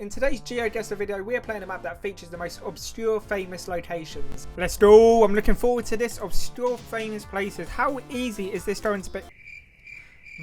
In today's Geoguessr video, we are playing a map that features the most obscure famous locations. Let's go! I'm looking forward to this. Obscure famous places. How easy is this going to be?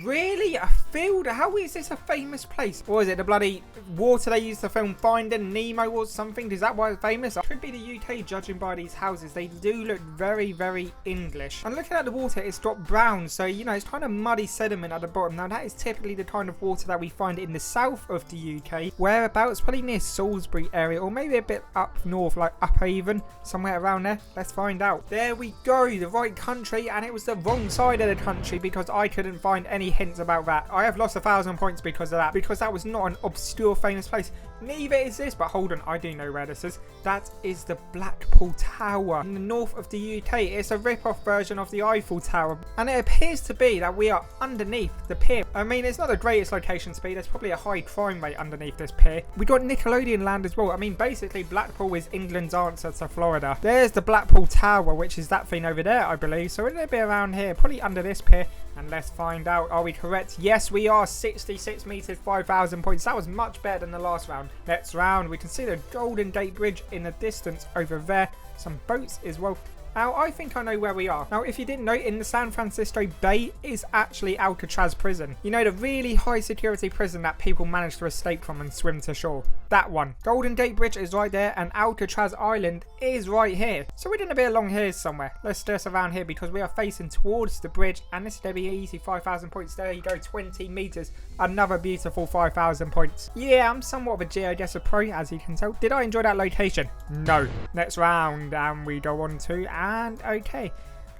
Really? A field? How is this a famous place? Or is it the bloody water they used to film Finding Nemo or something? Is that why it's famous? It could be the UK, judging by these houses. They do look very, very English. And looking at the water, it's got brown. So, you know, it's kind of muddy sediment at the bottom. Now, that is typically the kind of water that we find in the south of the UK. Whereabouts? Probably near Salisbury area. Or maybe a bit up north, like Uphaven. Somewhere around there. Let's find out. There we go. The right country. And it was the wrong side of the country because I couldn't find any hints about that. I have lost 1,000 points because of that, because that was not an obscure famous place. Neither is this, but hold on, I do know where this is. That is the Blackpool Tower in the north of the UK. It's a rip-off version of the Eiffel Tower, and it appears to be that we are underneath the pier. I mean, it's not the greatest location to be. There's probably a high crime rate underneath this pier. We got Nickelodeon land as well. I mean, basically Blackpool is England's answer to Florida. There's the Blackpool Tower, which is that thing over there, I believe. So we're going to be around here, probably under this pier. And let's find out, are we correct? Yes, we are. 66 meters, 5,000 points. That was much better than the last round. Next round, we can see the Golden Gate Bridge in the distance over there. Some boats as well. Now, I think I know where we are. Now, if you didn't know, in the San Francisco Bay is actually Alcatraz prison. You know, the really high security prison that people manage to escape from and swim to shore. That one. Golden Gate Bridge is right there, and Alcatraz Island is right here. So we're going to be along here somewhere. Let's do us around here because we are facing towards the bridge, and this is going to be easy. 5,000 points. There you go, 20 meters. Another beautiful 5,000 points. Yeah, I'm somewhat of a Geoguessr pro, as you can tell. Did I enjoy that location? No. Next round, and we go on to... And okay,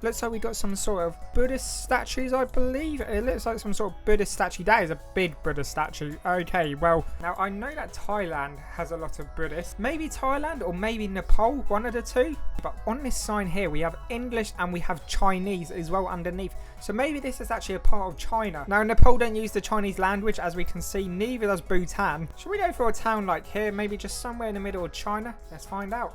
looks like we got some sort of Buddhist statues, I believe. It looks like some sort of Buddhist statue. That is a big Buddhist statue. Okay, well, now I know that Thailand has a lot of Buddhists. Maybe Thailand or maybe Nepal, one of the two. But on this sign here, we have English and we have Chinese as well underneath. So maybe this is actually a part of China. Now, Nepal don't use the Chinese language, as we can see. Neither does Bhutan. Should we go for a town like here? Maybe just somewhere in the middle of China? Let's find out.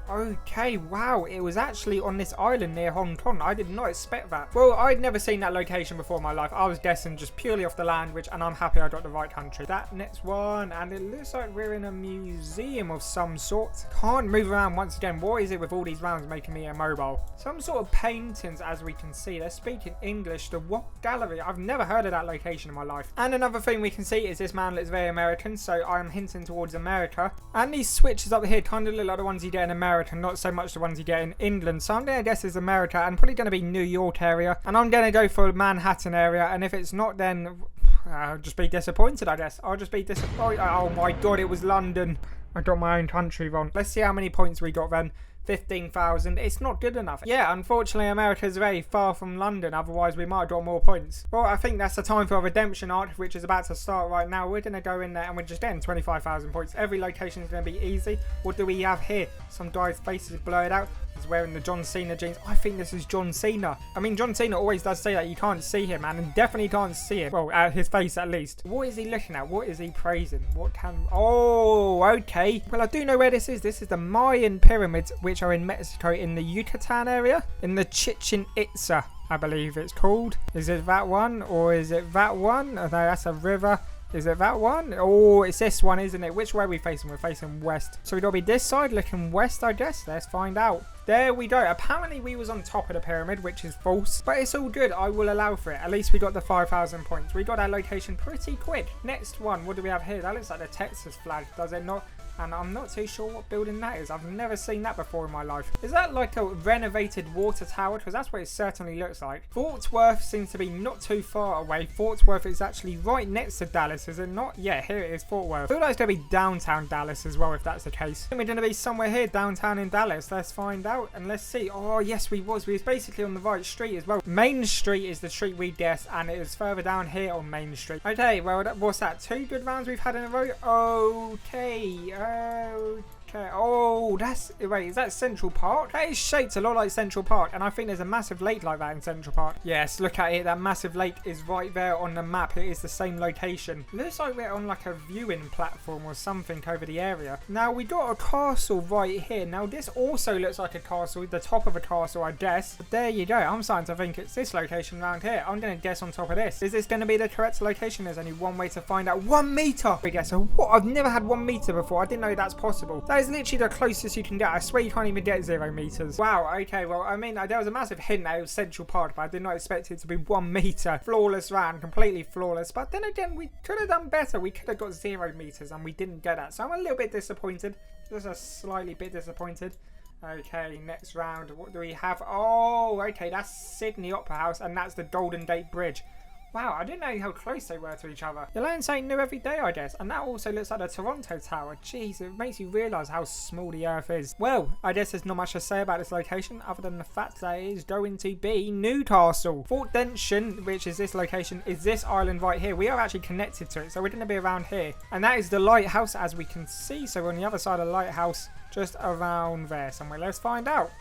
Okay, wow, it was actually on this island near Hong Kong. I did not expect that. Well, I'd never seen that location before in my life. I was guessing just purely off the language, and I'm happy I got the right country. That next one, and it looks like we're in a museum of some sort. Can't move around once again. What is it with all these rounds making me immobile? Some sort of paintings, as we can see. They're speaking English. The What Gallery. I've never heard of that location in my life. And another thing we can see is this man looks very American, so I'm hinting towards America. And these switches up here kind of look like the ones you get in America. And not so much the ones you get in England. So I'm going to guess it's America and probably going to be New York area. And I'm going to go for Manhattan area. And if it's not, then I'll just be disappointed, I guess. I'll just be disappointed. Oh my god, it was London. I got my own country wrong. Let's see how many points we got then. 15,000. It's not good enough. Yeah, unfortunately, America is very far from London. Otherwise, we might have got more points. Well, I think that's the time for a redemption arc, which is about to start right now. We're going to go in there and we're just getting 25,000 points. Every location is going to be easy. What do we have here? Some guy's face is blurred out. He's wearing the John Cena jeans. I think this is John Cena. I mean, John Cena always does say that you can't see him, man, and definitely can't see him. Well, at his face at least. What is he looking at? What is he praising? What can... Oh, okay. Well, I do know where this is. This is the Mayan pyramids, which are in Mexico in the Yucatan area. In the Chichen Itza, I believe it's called. Is it that one or is it that one? Oh, no, that's a river. Is it that one? Oh, it's this one, isn't it? Which way are we facing? We're facing west. So we've got to be this side looking west, I guess. Let's find out. There we go. Apparently we was on top of the pyramid, which is false. But it's all good. I will allow for it. At least we got the 5,000 points. We got our location pretty quick. Next one. What do we have here? That looks like the Texas flag, does it not? And I'm not too sure what building that is. I've never seen that before in my life. Is that like a renovated water tower? Because that's what it certainly looks like. Fort Worth seems to be not too far away. Fort Worth is actually right next to Dallas, is it not? Yeah, here it is, Fort Worth. I feel like it's going to be downtown Dallas as well, if that's the case. We're going to be somewhere here, downtown in Dallas. Let's find out and let's see. Oh, yes, we was. We was basically on the right street as well. Main Street is the street we guessed, and it is further down here on Main Street. Okay, well, what's that? 2 good rounds we've had in a row? Okay. Okay. Oh, wait, is that Central Park? That is shaped a lot like Central Park, and I think there's a massive lake like that in Central Park. Yes, look at it. That massive lake is right there on the map. It is the same location. Looks like we're on like a viewing platform or something over the area. Now, we got a castle right here. Now, this also looks like a castle, the top of a castle, I guess. But there you go. I'm starting to think it's this location around here. I'm going to guess on top of this. Is this going to be the correct location? There's only one way to find out. 1 meter! I guess. So what? I've never had 1 meter before. I didn't know that's possible. That is literally the closest you can get. I swear you can't even get 0 meters. Wow, okay, well, I mean, there was a massive hint that it was Central Park, but I did not expect it to be 1 meter. Flawless round, completely flawless. But then again, we could have done better. We could have got 0 meters, and we didn't get that. So I'm a little bit disappointed. Just a slightly bit disappointed. Okay, next round. What do we have? Oh, okay, that's Sydney Opera House, and that's the Golden Gate Bridge. Wow, I didn't know how close they were to each other. You learn something new every day, I guess. And that also looks like the Toronto Tower. Jeez, it makes you realise how small the Earth is. Well, I guess there's not much to say about this location other than the fact that it is going to be Newcastle. Fort Dention, which is this location, is this island right here. We are actually connected to it, so we're going to be around here. And that is the lighthouse, as we can see. So we're on the other side of the lighthouse, just around there somewhere. Let's find out.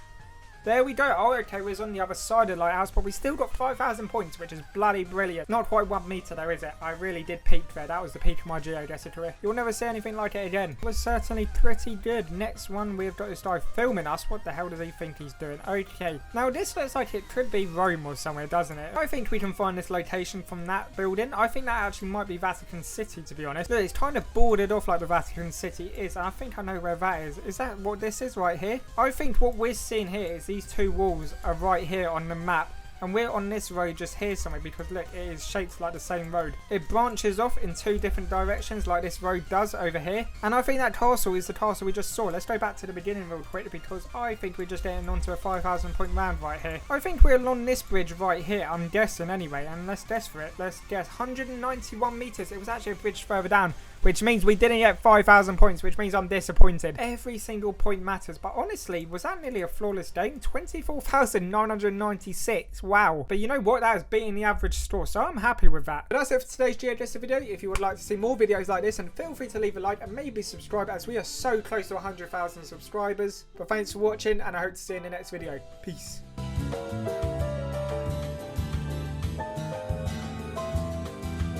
There we go. Oh, okay, we're on the other side of the lighthouse, but we still got 5,000 points, which is bloody brilliant. Not quite 1 meter though, is it? I really did peak there. That was the peak of my Geoguessr career. You'll never see anything like it again. It was certainly pretty good. Next one, we've got this guy filming us. What the hell does he think he's doing? Okay. Now, this looks like it could be Rome or somewhere, doesn't it? I think we can find this location from that building. I think that actually might be Vatican City, to be honest. Look, it's kind of bordered off like the Vatican City is, and I think I know where that is. Is that what this is right here? I think what we're seeing here is these two walls are right here on the map, and we're on this road just here somewhere because look, it is shaped like the same road. It branches off in 2 different directions like this road does over here, and I think that castle is the castle we just saw. Let's go back to the beginning real quick because I think we're just getting onto a 5,000 point round right here. I think we're along this bridge right here, I'm guessing anyway, and let's guess for it. Let's guess 191 meters. It was actually a bridge further down, which means we didn't get 5,000 points, which means I'm disappointed. Every single point matters, but honestly, was that nearly a flawless game? 24,996, wow. But you know what, that is beating the average score, so I'm happy with that. But that's it for today's Geoguessr video. If you would like to see more videos like this, and feel free to leave a like and maybe subscribe, as we are so close to 100,000 subscribers. But thanks for watching, and I hope to see you in the next video. Peace.